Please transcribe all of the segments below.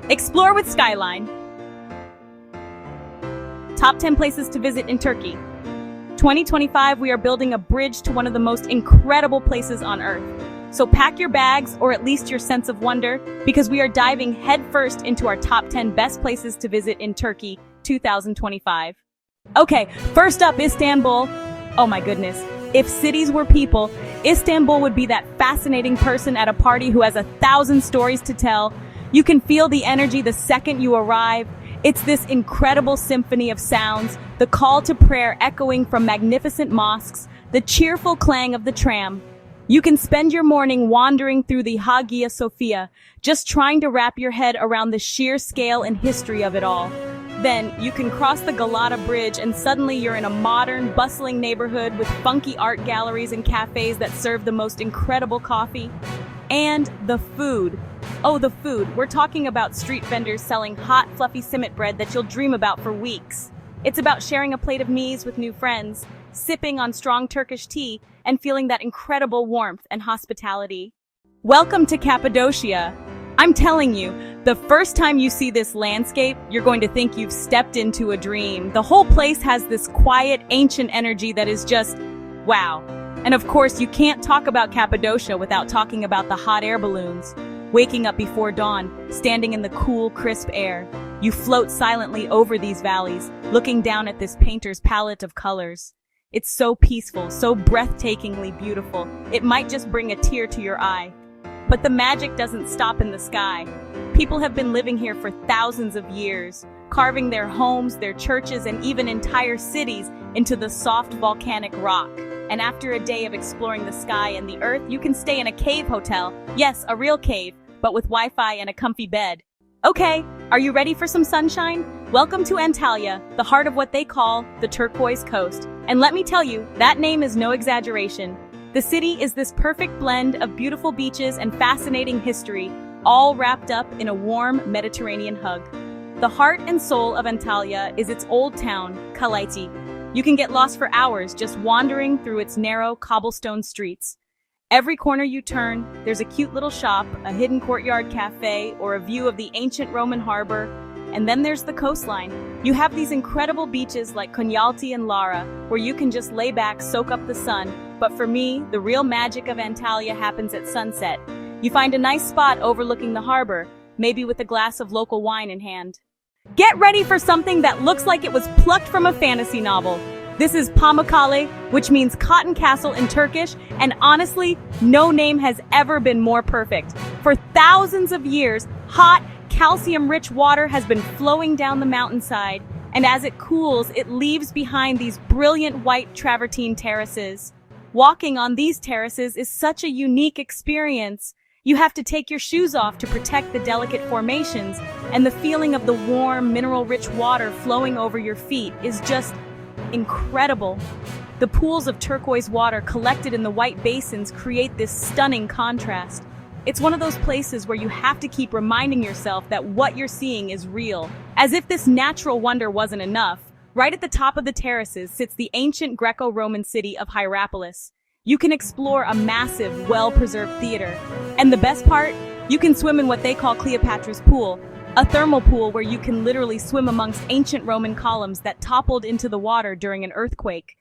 Explore with Skyline. Top 10 places to visit in Turkey. 2025, we are building a bridge to one of the most incredible places on earth. So pack your bags, or at least your sense of wonder, because we are diving headfirst into our top 10 best places to visit in Turkey 2025. Okay, first up, Istanbul. Oh my goodness. If cities were people, Istanbul would be that fascinating person at a party who has 1,000 stories to tell. You can feel the energy the second you arrive. It's this incredible symphony of sounds, the call to prayer echoing from magnificent mosques, the cheerful clang of the tram. You can spend your morning wandering through the Hagia Sophia, just trying to wrap your head around the sheer scale and history of it all. Then, you can cross the Galata Bridge and suddenly you're in a modern, bustling neighborhood with funky art galleries and cafes that serve the most incredible coffee. And the food. Oh, the food. We're talking about street vendors selling hot, fluffy simit bread that you'll dream about for weeks. It's about sharing a plate of meze with new friends, sipping on strong Turkish tea, and feeling that incredible warmth and hospitality. Welcome to Cappadocia. I'm telling you, the first time you see this landscape, you're going to think you've stepped into a dream. The whole place has this quiet, ancient energy that is just, wow. And of course, you can't talk about Cappadocia without talking about the hot air balloons. Waking up before dawn, standing in the cool, crisp air. You float silently over these valleys, looking down at this painter's palette of colors. It's so peaceful, so breathtakingly beautiful. It might just bring a tear to your eye. But the magic doesn't stop in the sky. People have been living here for thousands of years, carving their homes, their churches, and even entire cities into the soft volcanic rock. And after a day of exploring the sky and the earth, you can stay in a cave hotel. Yes, a real cave, but with Wi-Fi and a comfy bed. Okay, are you ready for some sunshine? Welcome to Antalya, the heart of what they call the Turquoise coast. And let me tell you, that name is no exaggeration. The city is this perfect blend of beautiful beaches and fascinating history, all wrapped up in a warm Mediterranean hug. The heart and soul of Antalya is its old town, Kalaiti. You can get lost for hours just wandering through its narrow cobblestone streets. Every corner you turn, there's a cute little shop, a hidden courtyard cafe, or a view of the ancient Roman harbor. And then there's the coastline. You have these incredible beaches like Konyaaltı and Lara, where you can just lay back, soak up the sun. But for me, the real magic of Antalya happens at sunset. You find a nice spot overlooking the harbor, maybe with a glass of local wine in hand. Get ready for something that looks like it was plucked from a fantasy novel. This is Pamukkale, which means cotton castle in Turkish, and honestly, no name has ever been more perfect. For thousands of years, hot, calcium-rich water has been flowing down the mountainside, and as it cools, it leaves behind these brilliant white travertine terraces. Walking on these terraces is such a unique experience. You have to take your shoes off to protect the delicate formations, and the feeling of the warm, mineral-rich water flowing over your feet is just incredible. The pools of turquoise water collected in the white basins create this stunning contrast. It's one of those places where you have to keep reminding yourself that what you're seeing is real. As if this natural wonder wasn't enough, right at the top of the terraces sits the ancient Greco-Roman city of Hierapolis. You can explore a massive, well-preserved theater. And the best part? You can swim in what they call Cleopatra's Pool, a thermal pool where you can literally swim amongst ancient Roman columns that toppled into the water during an earthquake.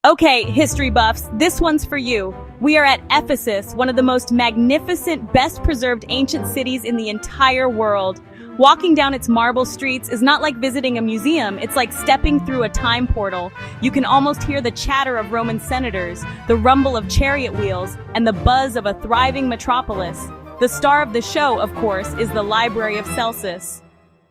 Okay, history buffs, this one's for you. We are at Ephesus, one of the most magnificent, best-preserved ancient cities in the entire world. Walking down its marble streets is not like visiting a museum, it's like stepping through a time portal. You can almost hear the chatter of Roman senators, the rumble of chariot wheels, and the buzz of a thriving metropolis. The star of the show, of course, is the Library of Celsus.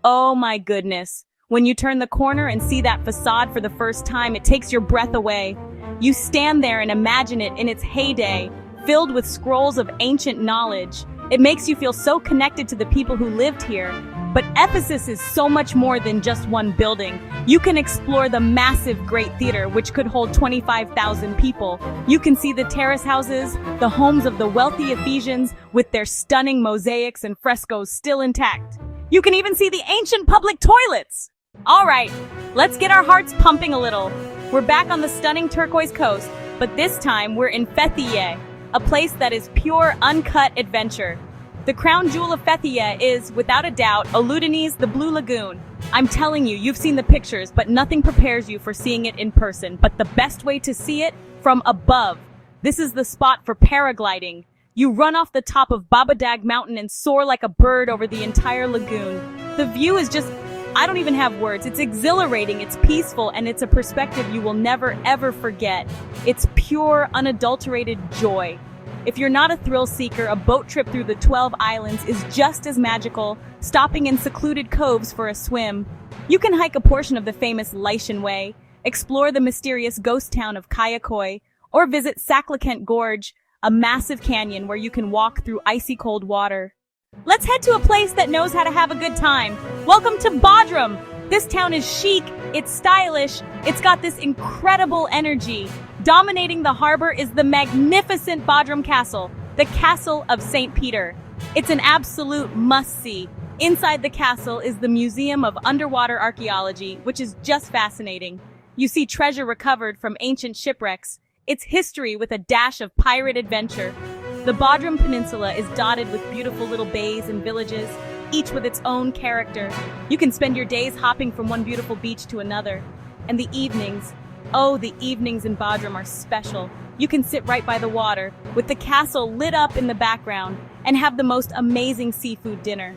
Oh my goodness. When you turn the corner and see that facade for the first time, it takes your breath away. You stand there and imagine it in its heyday, filled with scrolls of ancient knowledge. It makes you feel so connected to the people who lived here. But Ephesus is so much more than just one building. You can explore the massive Great Theater, which could hold 25,000 people. You can see the terrace houses, the homes of the wealthy Ephesians, with their stunning mosaics and frescoes still intact. You can even see the ancient public toilets. All right, let's get our hearts pumping a little. We're back on the stunning turquoise coast, but this time we're in Fethiye, a place that is pure, uncut adventure. The crown jewel of Fethiye is, without a doubt, Aludini's the Blue Lagoon. I'm telling you, you've seen the pictures, but nothing prepares you for seeing it in person. But the best way to see it? From above. This is the spot for paragliding. You run off the top of Babadag Mountain and soar like a bird over the entire lagoon. The view is just, I don't even have words. It's exhilarating, it's peaceful, and it's a perspective you will never, ever forget. It's pure, unadulterated joy. If you're not a thrill seeker, a boat trip through the 12 islands is just as magical, stopping in secluded coves for a swim. You can hike a portion of the famous Lycian Way, explore the mysterious ghost town of Kayakoi, or visit Saklakent Gorge, a massive canyon where you can walk through icy cold water. Let's head to a place that knows how to have a good time. Welcome to Bodrum. This town is chic, it's stylish, it's got this incredible energy. Dominating the harbor is the magnificent Bodrum Castle, the Castle of St. Peter. It's an absolute must-see. Inside the castle is the Museum of Underwater Archaeology, which is just fascinating. You see treasure recovered from ancient shipwrecks. It's history with a dash of pirate adventure. The Bodrum Peninsula is dotted with beautiful little bays and villages, each with its own character. You can spend your days hopping from one beautiful beach to another. And the evenings, oh, the evenings in Bodrum are special. You can sit right by the water, with the castle lit up in the background, and have the most amazing seafood dinner.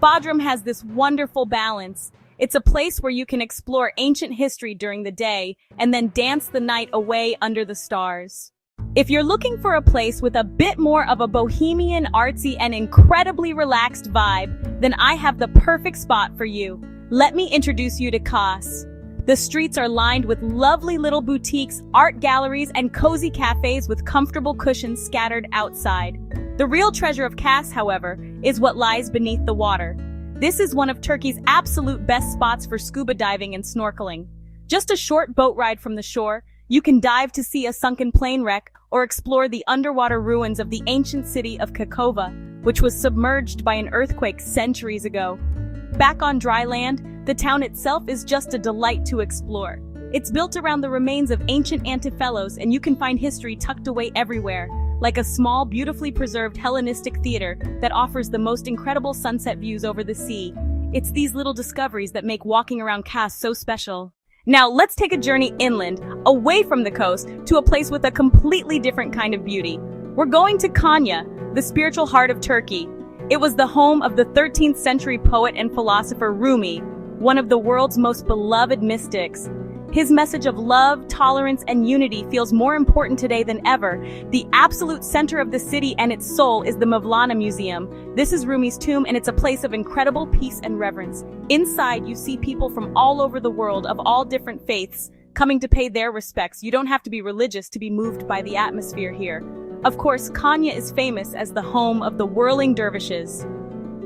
Bodrum has this wonderful balance. It's a place where you can explore ancient history during the day and then dance the night away under the stars. If you're looking for a place with a bit more of a bohemian, artsy, and incredibly relaxed vibe, then I have the perfect spot for you. Let me introduce you to Kos. The streets are lined with lovely little boutiques, art galleries, and cozy cafes with comfortable cushions scattered outside. The real treasure of Kos, however, is what lies beneath the water. This is one of Turkey's absolute best spots for scuba diving and snorkeling. Just a short boat ride from the shore, you can dive to see a sunken plane wreck or explore the underwater ruins of the ancient city of Kakova, which was submerged by an earthquake centuries ago. Back on dry land, the town itself is just a delight to explore. It's built around the remains of ancient Antiphelos, and you can find history tucked away everywhere, like a small, beautifully preserved Hellenistic theater that offers the most incredible sunset views over the sea. It's these little discoveries that make walking around Kos so special. Now let's take a journey inland, away from the coast, to a place with a completely different kind of beauty. We're going to Konya, the spiritual heart of Turkey. It was the home of the 13th century poet and philosopher Rumi, one of the world's most beloved mystics. His message of love, tolerance, and unity feels more important today than ever. The absolute center of the city and its soul is the Mevlana Museum. This is Rumi's tomb, and it's a place of incredible peace and reverence. Inside, you see people from all over the world of all different faiths coming to pay their respects. You don't have to be religious to be moved by the atmosphere here. Of course, Konya is famous as the home of the whirling dervishes.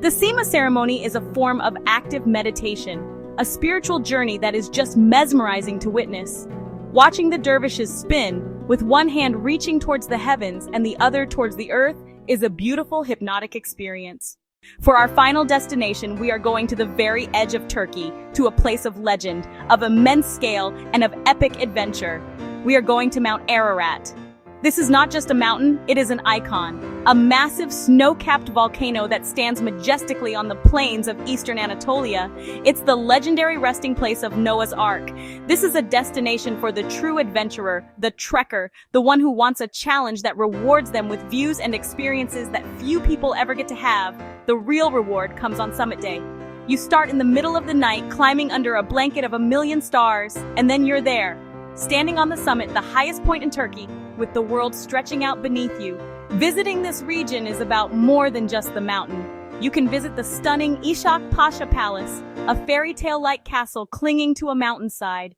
The Sema ceremony is a form of active meditation, a spiritual journey that is just mesmerizing to witness. Watching the dervishes spin, with one hand reaching towards the heavens and the other towards the earth, is a beautiful hypnotic experience. For our final destination, we are going to the very edge of Turkey, to a place of legend, of immense scale, and of epic adventure. We are going to Mount Ararat. This is not just a mountain, it is an icon. A massive snow-capped volcano that stands majestically on the plains of eastern Anatolia. It's the legendary resting place of Noah's Ark. This is a destination for the true adventurer, the trekker, the one who wants a challenge that rewards them with views and experiences that few people ever get to have. The real reward comes on summit day. You start in the middle of the night, climbing under a blanket of 1,000,000 stars, and then you're there, standing on the summit, the highest point in Turkey, with the world stretching out beneath you. Visiting this region is about more than just the mountain. You can visit the stunning Ishak Pasha Palace, a fairy tale-like castle clinging to a mountainside.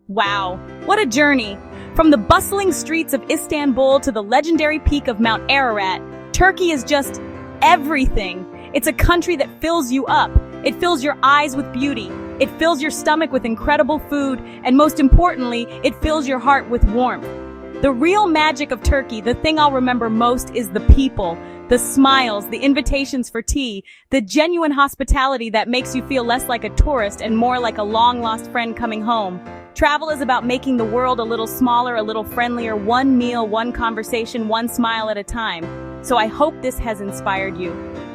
Wow, what a journey! From the bustling streets of Istanbul to the legendary peak of Mount Ararat, Turkey is just everything. It's a country that fills you up. It fills your eyes with beauty. It fills your stomach with incredible food, and most importantly, it fills your heart with warmth. The real magic of Turkey, the thing I'll remember most, is the people, the smiles, the invitations for tea, the genuine hospitality that makes you feel less like a tourist and more like a long-lost friend coming home. Travel is about making the world a little smaller, a little friendlier, one meal, one conversation, one smile at a time. So I hope this has inspired you.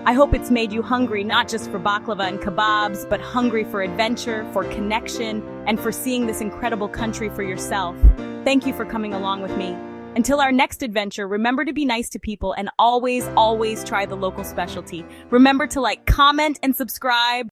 I hope it's made you hungry not just for baklava and kebabs, but hungry for adventure, for connection, and for seeing this incredible country for yourself. Thank you for coming along with me. Until our next adventure, remember to be nice to people and always, always try the local specialty. Remember to like, comment, and subscribe.